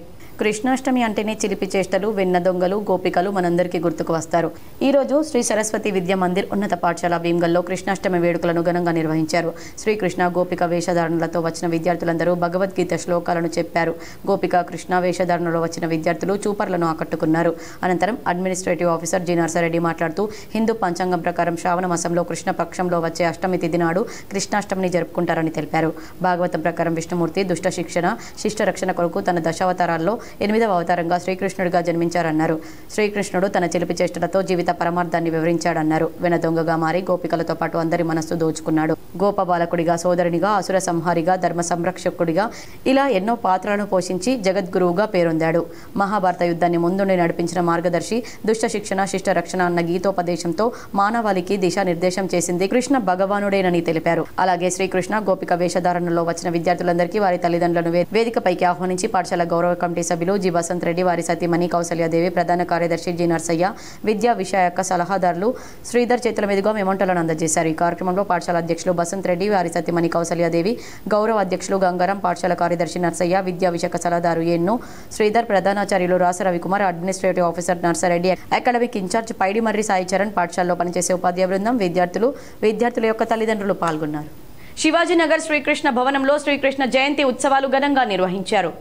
కృష్ణాష్టమి అంటేనే చిలిపి చేష్టలు, వెన్న దొంగలు, గోపికలు మనందరికీ గుర్తుకు వస్తారు. ఈ రోజు శ్రీ సరస్వతి విద్యా మందిర్ ఉన్నత పాఠశాల భీమ్గల్లో కృష్ణాష్టమి వేడుకలను ఘనంగా నిర్వహించారు. శ్రీకృష్ణ గోపిక వేషధారణలతో వచ్చిన విద్యార్థులందరూ భగవద్గీత శ్లోకాలను చెప్పారు. గోపిక కృష్ణ వేషధారణలో వచ్చిన విద్యార్థులు చూపర్లను ఆకట్టుకున్నారు. అనంతరం అడ్మినిస్ట్రేటివ్ ఆఫీసర్ జి నర్సారెడ్డి మాట్లాడుతూ హిందూ పంచాంగం ప్రకారం శ్రావణ మాసంలో కృష్ణ పక్షంలో వచ్చే అష్టమి తిథి నాడు కృష్ణాష్టమిని జరుపుకుంటారని తెలిపారు. భాగవతం ప్రకారం విష్ణుమూర్తి దుష్ట శిక్షణ, శిష్ట రక్షణ కొరకు తన దశావతారాల్లో 8వ అవతారంగా శ్రీకృష్ణుడిగా జన్మించారన్నారు. శ్రీకృష్ణుడు తన చిలిపి చేష్టలతో జీవిత పరమార్థాన్ని వివరించాడన్నారు. వెనదొంగగా మారి గోపికలతో పాటు అందరి మనస్సు దోచుకున్నాడు. గోప బాలకుడిగా, సోదరునిగా, అసుర సంహారిగా, ధర్మ సంరక్షకుడిగా ఇలా ఎన్నో పాత్రలను పోషించి జగద్గురువుగా పేరొందాడు. మహాభారత యుద్ధాన్ని ముందుండి నడిపించిన మార్గదర్శి, దుష్ట శిక్షణ, శిష్ట రక్షణ అన్న గీతోపదేశంతో మానవాళికి దిశానిర్దేశం చేసింది కృష్ణ భగవానుడేనని తెలిపారు. అలాగే శ్రీకృష్ణ గోపిక వేషధారణలో వచ్చిన విద్యార్థులందరికీ వారి తల్లిదండ్రులను వేదికపైకి ఆహ్వానించి పాఠశాల గౌరవ కమిటీ సభ్యులు జి వసంత్ రెడ్డి, వారి సతీమణి కౌసల్యాదేవి, ప్రధాన కార్యదర్శి జి నర్సయ్య, విద్యా విషయక సలహాదారులు శ్రీధర్ చేతుల మీదుగా మెమోంటలను అందజేశారు. ఈ కార్యక్రమంలో పాఠశాల అధ్యక్షులు బసంత్ రెడ్డి, వారి సతీమణి కౌసల్యాదేవి, గౌరవ అధ్యక్షులు గంగారం, పాఠశాల కార్యదర్శి నర్సయ్య, విద్యా విషయక సలహాదారు ఎన్ను శ్రీధర్, ప్రధానాచార్యులు Rasa Ravikumar, administrative officer Narsareddy, academic in charge Paidimarri Sai Charan, పాఠశాలలో పనిచేసే ఉపాధ్యాయ బృందం, విద్యార్థుల యొక్క తల్లిదండ్రులు పాల్గొన్నారు. శివాజీనగర్ శ్రీకృష్ణ భవనంలో శ్రీకృష్ణ జయంతి ఉత్సవాలు ఘనంగా నిర్వహించారు.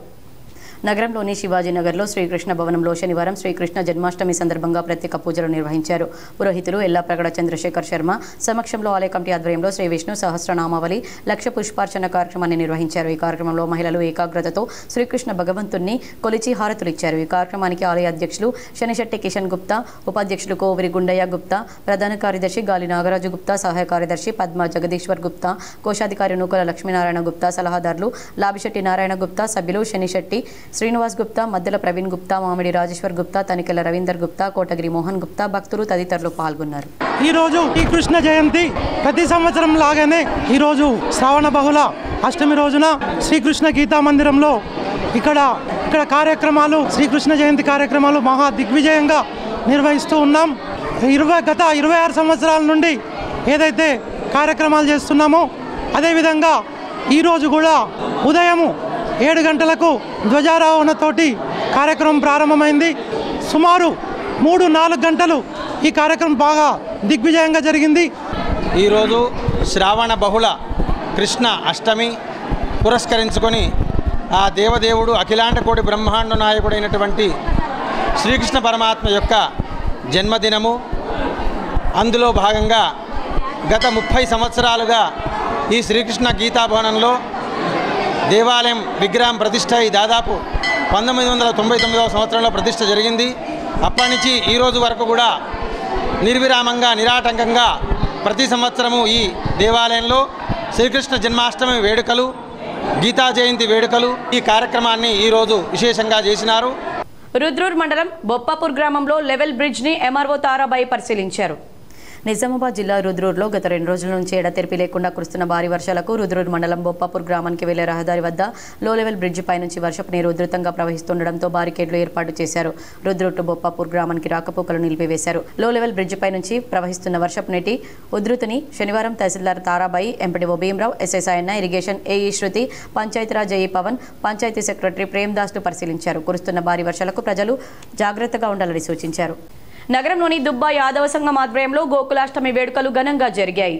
నగరంలోని శివాజీనగర్లో శ్రీకృష్ణ భవనంలో శనివారం శ్రీకృష్ణ జన్మాష్టమి సందర్భంగా ప్రత్యేక పూజలు నిర్వహించారు. పురోహితులు ఎల్లాప్రగడ చంద్రశేఖర్ శర్మ సమక్షంలో ఆలయ కమిటీ ఆధ్వర్యంలో శ్రీ విష్ణు సహస్రనామావళి లక్ష పుష్పార్చన కార్యక్రమాన్ని నిర్వహించారు. ఈ కార్యక్రమంలో మహిళలు ఏకాగ్రతతో శ్రీకృష్ణ భగవంతుణ్ణి కొలిచి హారతులిచ్చారు. ఈ కార్యక్రమానికి ఆలయ అధ్యక్షులు శనిశెట్టి కిషన్ గుప్తా, ఉపాధ్యక్షులు కోవిరి గుండయ్య గుప్తా, ప్రధాన కార్యదర్శి గాలి నాగరాజు గుప్తా, సహాయ కార్యదర్శి పద్మ జగదీశ్వర్ గుప్తా, కోశాధికారి నూకల లక్ష్మీనారాయణ గుప్తా, సలహాదారులు లాభిశెట్టి నారాయణ గుప్తా, సభ్యులు శనిశెట్టి శ్రీనివాస్ గుప్తా, మద్దెల ప్రవీణ్ గుప్తా, మామిడి రాజేశ్వర్ గుప్తా, తనికెల రవీందర్ గుప్తా, కోటగిరి మోహన్ గుప్తా, భక్తులు తదితరులు పాల్గొన్నారు. ఈరోజు ఈ కృష్ణ జయంతి ప్రతి సంవత్సరం లాగానే ఈరోజు శ్రావణ బహుళ అష్టమి రోజున శ్రీకృష్ణ గీతా మందిరంలో ఇక్కడ కార్యక్రమాలు, శ్రీకృష్ణ జయంతి కార్యక్రమాలు మహా దిగ్విజయంగా నిర్వహిస్తూ ఉన్నాం. గత 26 సంవత్సరాల నుండి ఏదైతే కార్యక్రమాలు చేస్తున్నామో అదేవిధంగా ఈరోజు కూడా ఉదయము 7 గంటలకు ధ్వజారోహణతోటి కార్యక్రమం ప్రారంభమైంది. సుమారు 3-4 గంటలు ఈ కార్యక్రమం బాగా దిగ్విజయంగా జరిగింది. ఈరోజు శ్రావణ బహుళ కృష్ణ అష్టమి పురస్కరించుకొని ఆ దేవదేవుడు అఖిలాండ కోటి బ్రహ్మాండ నాయకుడైనటువంటి శ్రీకృష్ణ పరమాత్మ యొక్క జన్మదినము. అందులో భాగంగా గత 30 సంవత్సరాలుగా ఈ శ్రీకృష్ణ గీతాభవనంలో దేవాలయం విగ్రహం ప్రతిష్ట దాదాపు 1999వ సంవత్సరంలో ప్రతిష్ట జరిగింది. అప్పటి నుంచి ఈరోజు వరకు కూడా నిర్విరామంగా నిరాటంకంగా ప్రతి సంవత్సరము ఈ దేవాలయంలో శ్రీకృష్ణ జన్మాష్టమి వేడుకలు, గీతా జయంతి వేడుకలు ఈ కార్యక్రమాన్ని ఈరోజు విశేషంగా చేసినారు. రుద్రూర్ మండలం బొప్పాపూర్ గ్రామంలో లెవెల్ బ్రిడ్జ్ ని ఎంఆర్ఓ తారాబాయి పరిశీలించారు. నిజామాబాద్ జిల్లా రుద్రూర్లో గత 2 రోజుల నుంచి ఎడతెరిపి లేకుండా కురుస్తున్న భారీ వర్షాలకు రుద్రూర్ మండలం బొప్పాపూర్ గ్రామానికి వెళ్లే రహదారి వద్ద లో లెవెల్ బ్రిడ్జి పై నుంచి వర్షపు నీరు ఉధృతంగా ప్రవహిస్తుండటంతో బారికేడ్లు ఏర్పాటు చేశారు. రుద్రూర్ టు బొప్పాపూర్ గ్రామానికి రాకపోకలు నిలిపివేశారు. లో లెవెల్ బ్రిడ్జి పై నుంచి ప్రవహిస్తున్న వర్షపు నీటి ఉధృతిని శనివారం తహసీల్దార్ తారాబాయి, ఎంపీడీఓ భీమరావు, ఎస్ఎస్ఐఎన్, irrigation AE Shruti, Panchayati Raj AE Pavan, panchayati secretary ప్రేమ్దాస్ను పరిశీలించారు. కురుస్తున్న భారీ వర్షాలకు ప్రజలు జాగ్రత్తగా ఉండాలని సూచించారు. నగరంలోని దుబ్బా యాదవ సంఘం ఆధ్వర్యంలో గోకులాష్టమి వేడుకలు ఘనంగా జరిగాయి.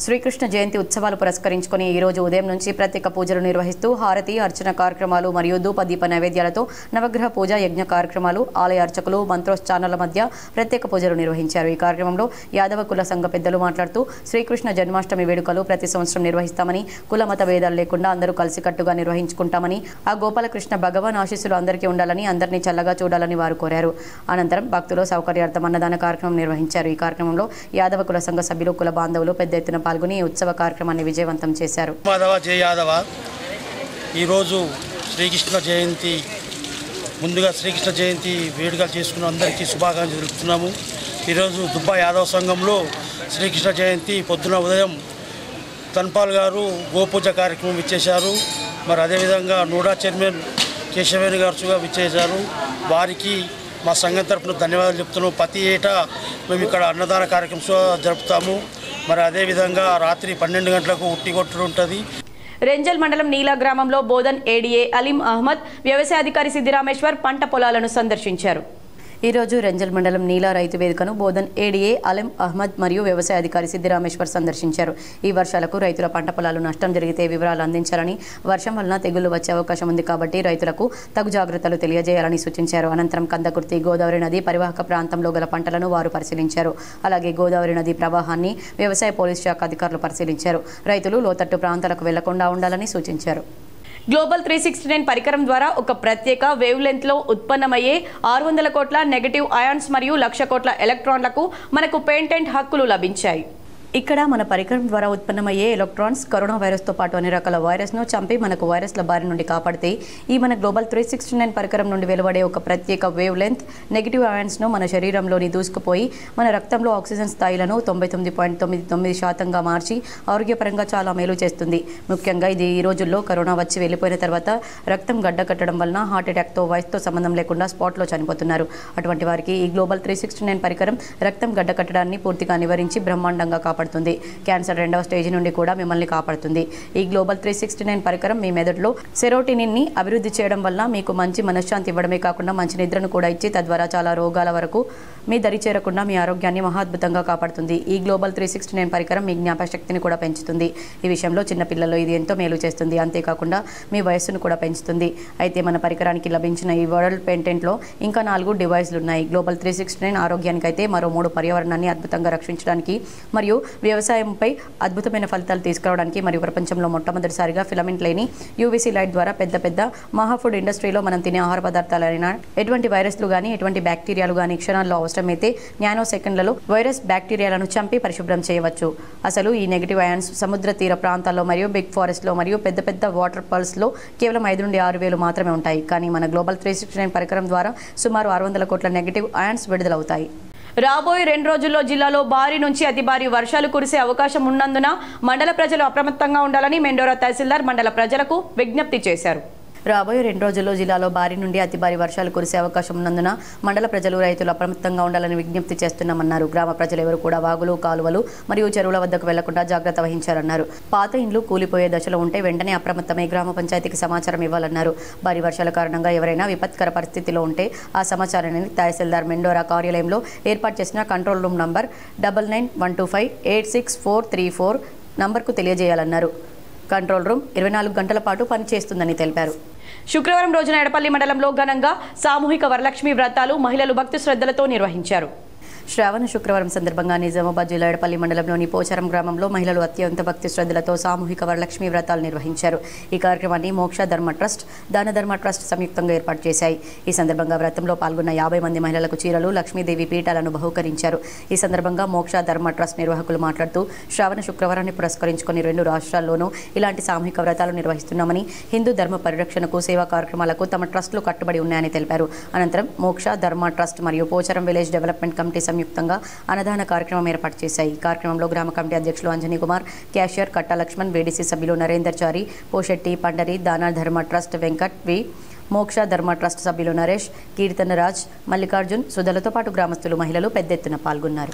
శ్రీకృష్ణ జయంతి ఉత్సవాలు పురస్కరించుకుని ఈ రోజు ఉదయం నుంచి ప్రత్యేక పూజలు నిర్వహిస్తూ హారతి, అర్చన కార్యక్రమాలు మరియు ధూపదీప నైవేద్యాలతో నవగ్రహ పూజ, యజ్ఞ కార్యక్రమాలు, ఆలయ అర్చకులు, మంత్రోచ్చారణల మధ్య ప్రత్యేక పూజలు నిర్వహించారు. ఈ కార్యక్రమంలో యాదవ కుల సంఘ పెద్దలు మాట్లాడుతూ శ్రీకృష్ణ జన్మాష్టమి వేడుకలు ప్రతి సంవత్సరం నిర్వహిస్తామని, కుల మత భేదాలు లేకుండా అందరూ కలిసికట్టుగా నిర్వహించుకుంటామని, ఆ గోపాలకృష్ణ భగవాన్ ఆశీస్సులు అందరికీ ఉండాలని, అందరినీ చల్లగా చూడాలని వారు కోరారు. అనంతరం భక్తుల సౌకర్యార్థం అన్నదాన కార్యక్రమం నిర్వహించారు. ఈ కార్యక్రమంలో యాదవ కుల సంఘ సభ్యులు, కుల బాంధవులు పెద్ద ఎత్తున పాల్గొని ఉత్సవ కార్యక్రమాన్ని విజయవంతం చేశారు. జయ యాదవ. ఈరోజు శ్రీకృష్ణ జయంతి, ముందుగా శ్రీకృష్ణ జయంతి వేడుకలు చేసుకున్న అందరికీ శుభాకాంక్షలు తెలుపుతున్నాము. ఈరోజు దుబ్బా యాదవ సంఘంలో శ్రీకృష్ణ జయంతి పొద్దున ఉదయం తన్పాల్ గారు గోపూజ కార్యక్రమం ఇచ్చేశారు. మరి అదేవిధంగా నూడా చైర్మన్ కేశవేణి గారు ఇచ్చేశారు. వారికి మా సంఘం తరఫున ధన్యవాదాలు చెప్తున్నాము. ప్రతి ఏటా మేము ఇక్కడ అన్నదాన కార్యక్రమం జరుపుతాము. మరి అదేవిధంగా రాత్రి 12 గంటలకు ఉట్టిగొట్టు ఉంటుంది. రెంజల్ మండలం నీలా గ్రామంలో బోధన్ ఏడీఏ అలీం అహ్మద్, వ్యవసాయ అధికారి సిద్దిరామేశ్వర్ పంట పొలాలను సందర్శించారు. ఈరోజు రెంజల్ మండలం నీలా రైతు వేదికను బోధన్ ఏడీఏ అలీం అహ్మద్ మరియు వ్యవసాయ అధికారి సిద్దిరామేశ్వర్ సందర్శించారు. ఈ వర్షాలకు రైతుల పంట పొలాలు నష్టం జరిగితే వివరాలు అందించాలని, వర్షం వలన తెగుళ్లు వచ్చే అవకాశం ఉంది కాబట్టి రైతులకు తగు జాగ్రత్తలు తెలియజేయాలని సూచించారు. అనంతరం కందకుర్తి గోదావరి నది పరివాహక ప్రాంతంలో గల పంటలను వారు పరిశీలించారు. అలాగే గోదావరి నది ప్రవాహాన్ని వ్యవసాయ పోలీస్ శాఖ అధికారులు పరిశీలించారు. రైతులు లోతట్టు ప్రాంతాలకు వెళ్లకుండా ఉండాలని సూచించారు. గ్లోబల్ 369 పరికరం ద్వారా ఒక ప్రత్యేక వేవ్ లెంత్ లో ఉత్పన్నమయ్యే 600 కోట్ల నెగటివ్ అయాన్స్ మరియు 1,00,000 కోట్ల ఎలక్ట్రాన్లకు మనకు పేటెంట్ హక్కులు లభించాయి. ఇక్కడ మన పరికరం ద్వారా ఉత్పన్నమయ్యే ఎలక్ట్రాన్స్ కరోనా వైరస్తో పాటు అన్ని రకాల వైరస్ను చంపి మనకు వైరస్ల బారి నుండి కాపాడితే, ఈ మన గ్లోబల్ 369 పరికరం నుండి వెలువడే ఒక ప్రత్యేక వేవ్ లెంత్ నెగిటివ్ అయాన్స్ను మన శరీరంలోని దూసుకుపోయి మన రక్తంలో ఆక్సిజన్ స్థాయిలను 99.99% మార్చి ఆరోగ్యపరంగా చాలా మేలు చేస్తుంది. ముఖ్యంగా ఇది ఈ రోజుల్లో కరోనా వచ్చి వెళ్ళిపోయిన తర్వాత రక్తం గడ్డకట్టడం వలన హార్ట్ అటాక్తో వయసుతో సంబంధం లేకుండా స్పాట్లో చనిపోతున్నారు. అటువంటి వారికి ఈ గ్లోబల్ 369 పరికరం రక్తం గడ్డకట్టడాన్ని పూర్తిగా నివారించి బ్రహ్మాండంగా కాపాడుతుంది. క్యాన్సర్ 2వ స్టేజ్ నుండి కూడా మిమ్మల్ని కాపాడుతుంది. ఈ గ్లోబల్ 369 పరికరం మీ మెదడులో సెరోటినిన్ ని అభివృద్ధి చేయడం వల్ల మీకు మంచి మనశ్శాంతి ఇవ్వడమే కాకుండా మంచి నిద్రను కూడా ఇచ్చి తద్వారా చాలా రోగాల వరకు మీ దరి చేరకుండా మీ ఆరోగ్యాన్ని మహాద్భుతంగా కాపాడుతుంది. ఈ గ్లోబల్ 369 పరికరం మీ జ్ఞాపశక్తిని కూడా పెంచుతుంది. ఈ విషయంలో చిన్నపిల్లల్లో ఇది ఎంతో మేలు చేస్తుంది. అంతేకాకుండా మీ వయస్సును కూడా పెంచుతుంది. అయితే మన పరికరానికి లభించిన ఈ వరల్డ్ పేటెంట్లో ఇంకా 4 డివైస్లు ఉన్నాయి. గ్లోబల్ 369 ఆరోగ్యానికి అయితే మరో 3 పర్యావరణాన్ని అద్భుతంగా రక్షించడానికి మరియు వ్యవసాయంపై అద్భుతమైన ఫలితాలు తీసుకురావడానికి మరియు ప్రపంచంలో మొట్టమొదటిసారిగా ఫిలమెంట్ లేని యూవీసీ లైట్ ద్వారా పెద్ద మహాఫుడ్ ఇండస్ట్రీలో మనం తినే ఆహార పదార్థాలైన ఎటువంటి వైరస్లు కానీ ఎటువంటి బ్యాక్టీరియాలు కానీ క్షణాల్లో అవసరమైతే నానో సెకండ్లలో వైరస్ బ్యాక్టీరియాలను చంపి పరిశుభ్రం చేయవచ్చు. అసలు ఈ నెగిటివ్ అయాన్స్ సముద్ర తీర ప్రాంతాల్లో మరియు బిగ్ ఫారెస్ట్లో మరియు పెద్ద వాటర్ పల్స్లో కేవలం 5 నుండి 6 వేలు మాత్రమే ఉంటాయి. కానీ మన గ్లోబల్ 369 పరికరం ద్వారా సుమారు 600 కోట్ల నెగిటివ్ అయాన్స్ విడుదలవుతాయి. రాబోయే 2 రోజుల్లో జిల్లాలో భారీ నుంచి అతి భారీ వర్షాలు కురిసే అవకాశం ఉన్నందున మండల ప్రజలు అప్రమత్తంగా ఉండాలని మెండోరా తహసీల్దార్ మండల ప్రజలకు విజ్ఞప్తి చేశారు. రాబోయే 2 రోజుల్లో జిల్లాలో భారీ నుండి అతి భారీ వర్షాలు కురిసే అవకాశం ఉన్నందున మండల ప్రజలు రైతులు అప్రమత్తంగా ఉండాలని విజ్ఞప్తి చేస్తున్నామన్నారు. గ్రామ ప్రజలు ఎవరు కూడా వాగులు, కాలువలు మరియు చెరువుల వద్దకు వెళ్లకుండా జాగ్రత్త వహించాలన్నారు. పాత ఇండ్లు కూలిపోయే దశలో ఉంటే వెంటనే అప్రమత్తమై గ్రామ పంచాయతీకి సమాచారం ఇవ్వాలన్నారు. భారీ వర్షాల కారణంగా ఎవరైనా విపత్కర పరిస్థితిలో ఉంటే ఆ సమాచారాన్ని తహసీల్దార్ మెండోరా కార్యాలయంలో ఏర్పాటు చేసిన కంట్రోల్ రూమ్ నంబర్ 9912586434 నంబర్కు తెలియజేయాలన్నారు. కంట్రోల్ రూమ్ 24 గంటల పాటు పనిచేస్తుందని తెలిపారు. శుక్రవారం రోజున ఎడపల్లి మండలంలో ఘనంగా సామూహిక వరలక్ష్మి వ్రతాలు మహిళలు భక్తి శ్రద్ధలతో నిర్వహించారు. శ్రావణ శుక్రవారం సందర్భంగా నిజామాబాద్ జిల్లా ఎడపల్లి మండలంలోని పోచారం గ్రామంలో మహిళలు అత్యంత భక్తి శ్రద్ధలతో సామూహిక వరలక్ష్మి వ్రతాలు నిర్వహించారు. ఈ కార్యక్రమాన్ని మోక్ష ధర్మ ట్రస్ట్, దాన ధర్మ ట్రస్ట్ సంయుక్తంగా ఏర్పాటు చేశాయి. ఈ సందర్భంగా వ్రతంలో పాల్గొన్న 50 మంది మహిళలకు చీరలు, లక్ష్మీదేవి పీఠాలను బహూకరించారు. ఈ సందర్భంగా మోక్ష ధర్మ ట్రస్ట్ నిర్వాహకులు మాట్లాడుతూ శ్రావణ శుక్రవారాన్ని పురస్కరించుకుని 2 రాష్ట్రాల్లోనూ ఇలాంటి సామూహిక వ్రతాలు నిర్వహిస్తున్నామని, హిందూ ధర్మ పరిరక్షణకు, సేవా కార్యక్రమాలకు తమ ట్రస్టులు కట్టుబడి ఉన్నాయని తెలిపారు. అనంతరం మోక్ష ధర్మ ట్రస్ట్ మరియు పోచారం విలేజ్ డెవలప్మెంట్ కమిటీ సంయుక్తంగా అన్నదాన కార్యక్రమం ఏర్పాటు చేశాయి. ఈ కార్యక్రమంలో గ్రామ కమిటీ అధ్యక్షులు అంజనీ కుమార్, క్యాషియర్ కట్టా లక్ష్మణ్, వేడిసి సభ్యులు నరేందర్ చారి, పోషెట్టి, పండరి, దాన ధర్మ ట్రస్ట్ వెంకట్ వి, మోక్ష ధర్మ ట్రస్ట్ సభ్యులు నరేష్, కీర్తన రాజ్, మల్లికార్జున్, సుధలతో పాటు గ్రామస్తులు, మహిళలు పెద్ద ఎత్తున పాల్గొన్నారు.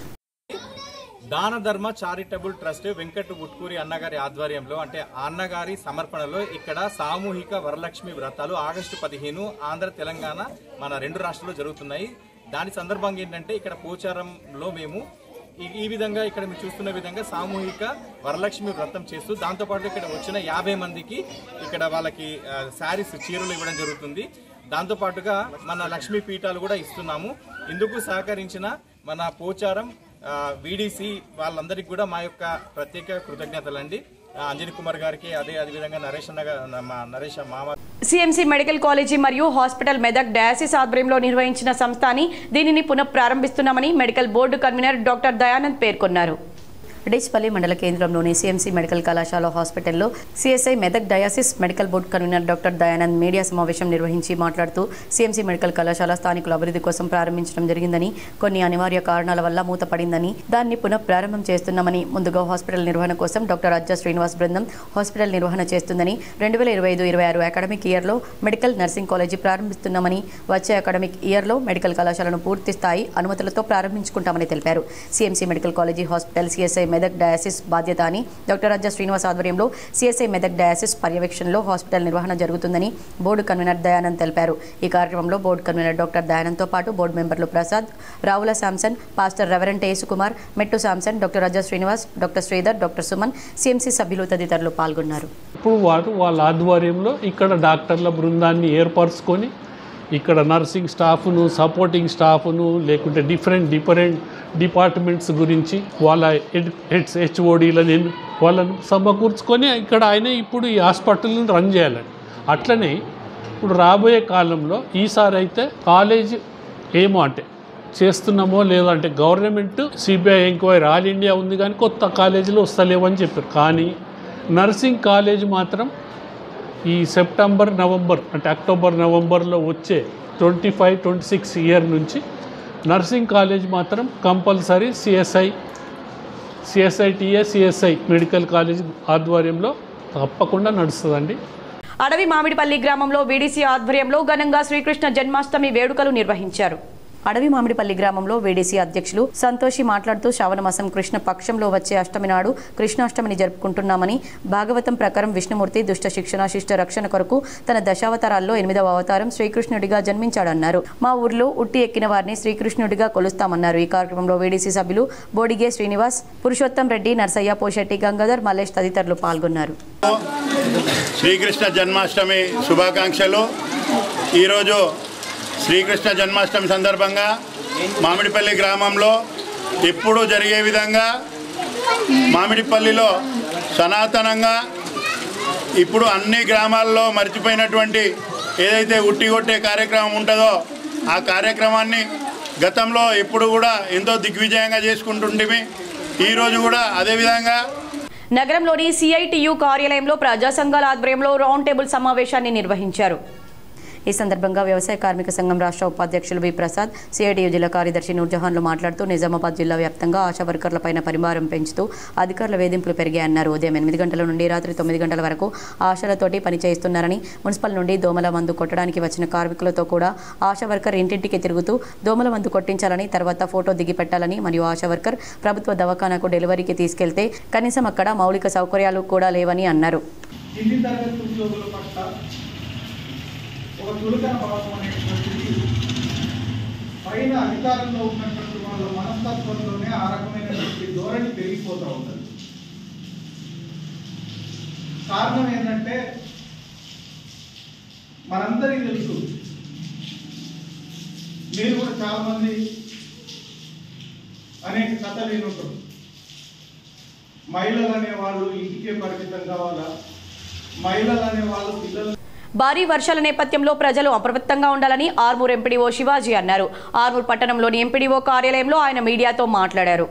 దాన ధర్మ చారిటబుల్ ట్రస్ట్ వెంకట్ ఉట్కూరి అన్నగారి ఆధ్వర్యంలో అంటే అన్నగారి సమర్పణలో ఇక్కడ సామూహిక వరలక్ష్మి వ్రతాలు ఆగస్టు 15 ఆంధ్ర తెలంగాణ మన 2 రాష్ట్రాల్లో జరుగుతున్నాయి. దాని సందర్భంగా ఏంటంటే ఇక్కడ పోచారంలో మేము ఈ విధంగా ఇక్కడ మీరు చూస్తున్న విధంగా సామూహిక వరలక్ష్మి వ్రతం చేస్తూ దాంతోపాటు ఇక్కడ వచ్చిన 50 మందికి ఇక్కడ వాళ్ళకి శారీస్, చీరలు ఇవ్వడం జరుగుతుంది. దాంతోపాటుగా మన లక్ష్మీ పీఠాలు కూడా ఇస్తున్నాము. ఇందుకు సహకరించిన మన పోచారం వీడీసీ వాళ్ళందరికీ కూడా మా యొక్క ప్రత్యేక కృతజ్ఞతలండి. అంజనీ కుమార్ గారికి అదేవిధంగా నరేష్ మామ. సిఎంసి మెడికల్ కాలేజీ మరియు హాస్పిటల్ మెదక్ డయాసిస్ ఆధ్వర్యంలో నిర్వహించిన సంస్థని దీనిని పునః ప్రారంభిస్తున్నామని medical board convener doctor Dayanand పేర్కొన్నారు. డిచ్పల్లి మండల కేంద్రంలోని సిఎంసి మెడికల్ కళాశాల హాస్పిటల్లో CSI Medak diocese medical board convener doctor Dayanand media సమావేశం నిర్వహించి మాట్లాడుతూ సిఎంసి మెడికల్ కళాశాల స్థానికుల అభివృద్ధి కోసం ప్రారంభించడం జరిగిందని, కొన్ని అనివార్య కారణాల వల్ల మూతపడిందని, దాన్ని పునః ప్రారంభం చేస్తున్నామని, ముందుగా హాస్పిటల్ నిర్వహణ కోసం డాక్టర్ అజ్జా శ్రీనివాస్ బృందం హాస్పిటల్ నిర్వహణ చేస్తుందని, 2025-26 అకాడమిక్ ఇయర్లో మెడికల్ నర్సింగ్ కాలేజీ ప్రారంభిస్తున్నామని, వచ్చే అకాడమిక్ ఇయర్లో మెడికల్ కళాశాలను పూర్తి స్థాయి అనుమతులతో ప్రారంభించుకుంటామని తెలిపారు. CMC medical college hospital CSI Medak diocese బాధ్యత అని డాక్టర్ అజ్జా శ్రీనివాస్ ఆధ్వర్యంలో సిఎస్ఐ మెదక్ డయాసిస్ పర్యవేక్షణలో హాస్పిటల్ నిర్వహణ జరుగుతుందని బోర్డు కన్వీనర్ దయానంద్ తెలిపారు. ఈ కార్యక్రమంలో బోర్డు కన్వీనర్ డాక్టర్ దయానంద్తో పాటు బోర్డు మెంబర్లు Prasad, Ravula Samson, pastor reverend Yesukumar, Mettu Samson, doctor Ajja Srinivas, doctor Sridhar, doctor Suman, CMC సభ్యులు తదితరులు పాల్గొన్నారు. ఇప్పుడు వాళ్ళ ఆధ్వర్యంలో ఇక్కడ డాక్టర్ల బృందాన్ని ఏర్పరచుకొని ఇక్కడ నర్సింగ్ స్టాఫ్ను, సపోర్టింగ్ స్టాఫ్ను, లేకుంటే డిఫరెంట్ డిపార్ట్మెంట్స్ గురించి వాళ్ళ హెచ్ఓడీలను వాళ్ళను సమకూర్చుకొని ఇక్కడ ఆయన ఇప్పుడు ఈ హాస్పిటల్ని రన్ చేయాలని. అట్లనే ఇప్పుడు రాబోయే కాలంలో ఈసారి అయితే కాలేజ్ ఏమో అంటే చేస్తున్నామో లేదో అంటే government CBI enquiry all India ఉంది కానీ కొత్త కాలేజీలు వస్తలేవని చెప్పారు. కానీ నర్సింగ్ కాలేజ్ మాత్రం ఈ సెప్టెంబర్, నవంబర్ అంటే అక్టోబర్, నవంబర్లో వచ్చే 25-26 ఇయర్ నుంచి నర్సింగ్ కాలేజ్ మాత్రం కంపల్సరీ సిఎస్ఐ మెడికల్ కాలేజ్ ఆధ్వర్యంలో తప్పకుండా నడుస్తుందండి. అడవి మామిడిపల్లి గ్రామంలో వీడీసీ ఆధ్వర్యంలో ఘనంగా శ్రీకృష్ణ జన్మాష్టమి వేడుకలు నిర్వహించారు. అడవి మామిడిపల్లి గ్రామంలో వీడీసీ అధ్యక్షులు సంతోషి మాట్లాడుతూ శ్రావణ మాసం కృష్ణ పక్షంలో వచ్చే అష్టమి నాడు కృష్ణాష్టమిని జరుపుకుంటున్నామని, భాగవతం ప్రకారం విష్ణుమూర్తి దుష్ట శిక్షణ, శిష్ట రక్షణ కొరకు తన దశావతారాల్లో 8వ అవతారం శ్రీకృష్ణుడిగా జన్మించాడన్నారు. మా ఊర్లో ఉట్టి ఎక్కిన వారిని శ్రీకృష్ణుడిగా కొలుస్తామన్నారు. ఈ కార్యక్రమంలో వీడీసీ సభ్యులు బోడిగే శ్రీనివాస్, పురుషోత్తం రెడ్డి, నర్సయ్య, పోషెట్టి, గంగాధర్, మల్లేష్ తదితరులు పాల్గొన్నారు. శ్రీకృష్ణ జన్మాష్టమి శుభాకాంక్షలు. ఈరోజు శ్రీకృష్ణ జన్మాష్టమి సందర్భంగా మామిడిపల్లి గ్రామంలో ఎప్పుడూ జరిగే విధంగా మామిడిపల్లిలో సనాతనంగా ఇప్పుడు అన్ని గ్రామాల్లో మర్చిపోయినటువంటి ఏదైతే ఉట్టి కొట్టే కార్యక్రమం ఉంటుందో ఆ కార్యక్రమాన్ని గతంలో ఎప్పుడు కూడా ఎంతో దిగ్విజయంగా చేసుకుంటుంటిమి. ఈరోజు కూడా అదేవిధంగా నగరంలోని సిఐటియు కార్యాలయంలో ప్రజా సంఘాల ఆధ్వర్యంలో రౌండ్ టేబుల్ సమావేశాన్ని నిర్వహించారు. ఈ సందర్భంగా వ్యవసాయ కార్మిక సంఘం రాష్ట్ర ఉపాధ్యక్షులు వి ప్రసాద్, సిఐటియు జిల్లా కార్యదర్శి నూర్జహాన్లు మాట్లాడుతూ నిజామాబాద్ జిల్లా వ్యాప్తంగా ఆశా వర్కర్లపైన పరిమారం పెంచుతూ అధికారుల వేధింపులు పెరిగాయన్నారు. ఉదయం 8 గంటల నుండి రాత్రి 9 గంటల వరకు ఆశలతోటి పని చేయిస్తున్నారని, మున్సిపల్ నుండి దోమల మందు కొట్టడానికి వచ్చిన కార్మికులతో కూడా ఆశా వర్కర్ ఇంటింటికి తిరుగుతూ దోమల మందు కొట్టించాలని, తర్వాత ఫోటో దిగి పెట్టాలని మరియు ఆశా వర్కర్ ప్రభుత్వ దవాఖానకు డెలివరీకి తీసుకెళ్తే కనీసం అక్కడ మౌలిక సౌకర్యాలు కూడా లేవని అన్నారు. కింది తరగతి ఉద్యోగుల పట్ల ఒక చులకన భావం అనేటువంటిది పైన అధికారంలో ఉన్నటువంటి వాళ్ళ మనస్తత్వంలోనే ఆ రకమైనటువంటి ధోరణి పెరిగిపోతూ ఉంటుంది. కారణం ఏంటంటే మనందరికీ తెలుసు, మీరు కూడా చాలా మంది అనేక కథలు వినుంటారు. మహిళలు అనేవాళ్ళు ఇంటికే పరిమితం కావాలా, మహిళలు అనేవాళ్ళు పిల్లలు. భారీ వర్షాల నేపథ్యంలో ప్రజలు అప్రమత్తంగా ఉండాలని ఆర్మూర్ ఎంపీడీఓ శివాజీ అన్నారు. ఆర్మూర్ పట్టణంలోని ఎంపీడీఓ కార్యాలయంలో ఆయన మీడియాతో మాట్లాడారు.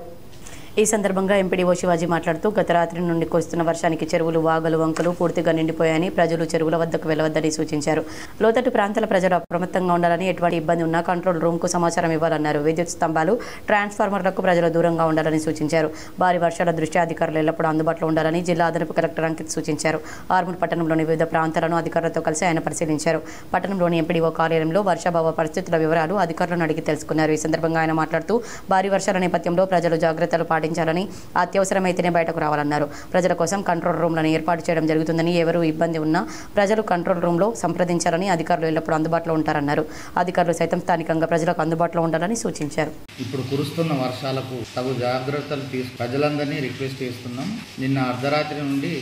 ఈ సందర్భంగా ఎంపీడీఓ శివాజీ మాట్లాడుతూ గత రాత్రి నుండి కురుస్తున్న వర్షానికి చెరువులు, వాగులు, వంకలు పూర్తిగా నిండిపోయాయని, ప్రజలు చెరువుల వద్దకు వెళ్లవద్దని సూచించారు. లోతట్టు ప్రాంతాల ప్రజలు అప్రమత్తంగా ఉండాలని, ఎటువంటి ఇబ్బంది ఉన్నా కంట్రోల్ రూమ్కు సమాచారం ఇవ్వాలన్నారు. విద్యుత్ స్తంభాలు, ట్రాన్స్ఫార్మర్లకు ప్రజలు దూరంగా ఉండాలని సూచించారు. భారీ వర్షాల దృష్ట్యా అధికారులు ఎల్లప్పుడూ అందుబాటులో ఉండాలని జిల్లా అదనపు కలెక్టర్ అంకిత్ సూచించారు. ఆర్మూర్ పట్టణంలోని వివిధ ప్రాంతాలను అధికారులతో కలిసి ఆయన పరిశీలించారు. పట్టణంలోని ఎంపీడీఓ కార్యాలయంలో వర్షాభావ పరిస్థితుల వివరాలు అధికారులను అడిగి తెలుసుకున్నారు. ఈ సందర్భంగా ఆయన మాట్లాడుతూ భారీ వర్షాల నేపథ్యంలో ప్రజలు జాగ్రత్తలు పాటించాలని, అత్యవసరమైతేనే బయటకు రావాలన్నారు. ప్రజల కోసం కంట్రోల్ రూమ్లను ఏర్పాటు చేయడం జరుగుతుందని, ఎవరు ఇబ్బంది ఉన్నా ప్రజలు కంట్రోల్ రూమ్లో సంప్రదించాలని, అధికారులు ఎల్లప్పుడూ అందుబాటులో ఉంటారన్నారు. అధికారులు సైతం స్థానికంగా ప్రజలకు అందుబాటులో ఉండాలని సూచించారు. ఇప్పుడు కురుస్తున్న వర్షాలకు తగు జాగ్రత్తలు ప్రజలందరినీ రిక్వెస్ట్ చేస్తున్నాం. నిన్న అర్ధరాత్రి నుండి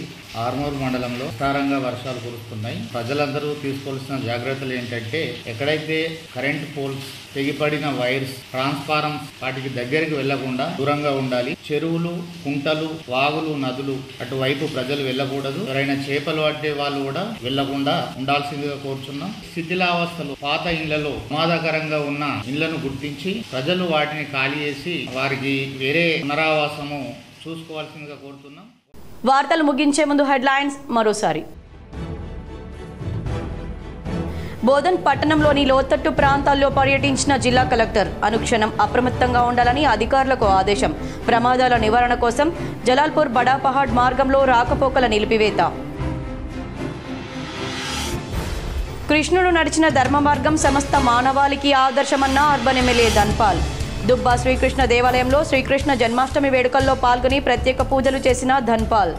ఆర్మూర్ మండలంలో విస్తారంగా వర్షాలు కురుస్తున్నాయి. ప్రజలందరూ తీసుకోవాల్సిన జాగ్రత్తలు ఏంటంటే, ఎక్కడైతే కరెంట్ పోల్స్, తెగిపడిన వైర్స్, ట్రాన్స్ఫార్మర్స్ వాటికి దగ్గరికి వెళ్లకుండా దూరంగా ఉండాలి. చెరువులు, కుంటలు, వాగులు, నదులు అటువైపు ప్రజలు వెళ్ళకూడదు. ఎవరైనా చేపలు పట్టే వాళ్ళు కూడా వెళ్లకుండా ఉండాల్సిందిగా కోరుచున్నాం. శిథిలావస్థలు, పాత ఇళ్లలో ప్రమాదకరంగా ఉన్న ఇళ్లను గుర్తించి ప్రజలు వాటిని ఖాళీ చేసి వారికి వేరే పునరావాసము చూసుకోవాల్సిందిగా కోరుతున్నాం. వార్తలు ముగించే ముందు హెడ్లైన్స్ మరోసారి. బోధన్ పట్టణంలోని లోతట్టు ప్రాంతాల్లో పర్యటించిన జిల్లా కలెక్టర్. అనుక్షణం అప్రమత్తంగా ఉండాలని అధికారులకు ఆదేశం. ప్రమాదాల నివారణ కోసం జలాల్పూర్ బడాపహాడ్ మార్గంలో రాకపోకల నిలిపివేత. కృష్ణుడు నడిచిన ధర్మ మార్గం సమస్త మానవాళికి ఆదర్శమన్న అర్బన్ ఎమ్మెల్యే ధన్పాల్. దుబ్బా శ్రీకృష్ణ దేవాలయంలో శ్రీకృష్ణ జన్మాష్టమి వేడుకల్లో పాల్గొని ప్రత్యేక పూజలు చేసిన ధన్పాల్.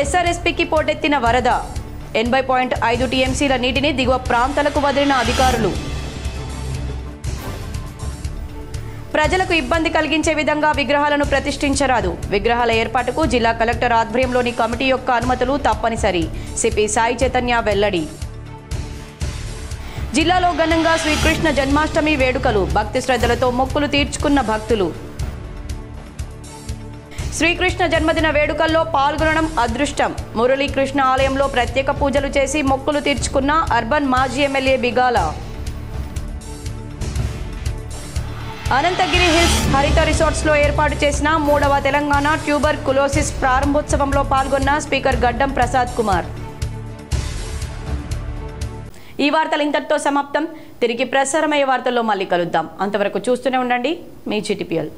ఎస్ఆర్ఎస్పీకి పోటెత్తిన వరద. 80.5 టీఎంసీల నీటిని దిగువ ప్రాంతాలకు వదిలిన అధికారులు. ప్రజలకు ఇబ్బంది కలిగించే విధంగా విగ్రహాలను ప్రతిష్ఠించరాదు. విగ్రహాల ఏర్పాటుకు జిల్లా కలెక్టర్ ఆధ్వర్యంలోని కమిటీ యొక్క అనుమతులు తప్పనిసరి. సిపి సాయి చైతన్య వెల్లడి. జిల్లాలో ఘనంగా శ్రీకృష్ణ జన్మాష్టమి వేడుకలు. భక్తి శ్రద్ధలతో మొక్కులు తీర్చుకున్న భక్తులు. శ్రీకృష్ణ జన్మదిన వేడుకల్లో పాల్గొనడం అదృష్టం. మురళీకృష్ణ ఆలయంలో ప్రత్యేక పూజలు చేసి మొక్కులు తీర్చుకున్న అర్బన్ మాజీ ఎమ్మెల్యే బిగాల. అనంతగిరి హిల్స్ హరిత రిసార్ట్స్లో ఏర్పాటు చేసిన 3వ తెలంగాణ ట్యూబర్ కులోసిస్ ప్రారంభోత్సవంలో పాల్గొన్న స్పీకర్ గడ్డం ప్రసాద్ కుమార్. ఈ వార్తలు ఇంతటితో సమాప్తం. తిరిగి ప్రసారమయ్యే వార్తల్లో మళ్ళీ కలుద్దాం. అంతవరకు చూస్తూనే ఉండండి మీ GTPL.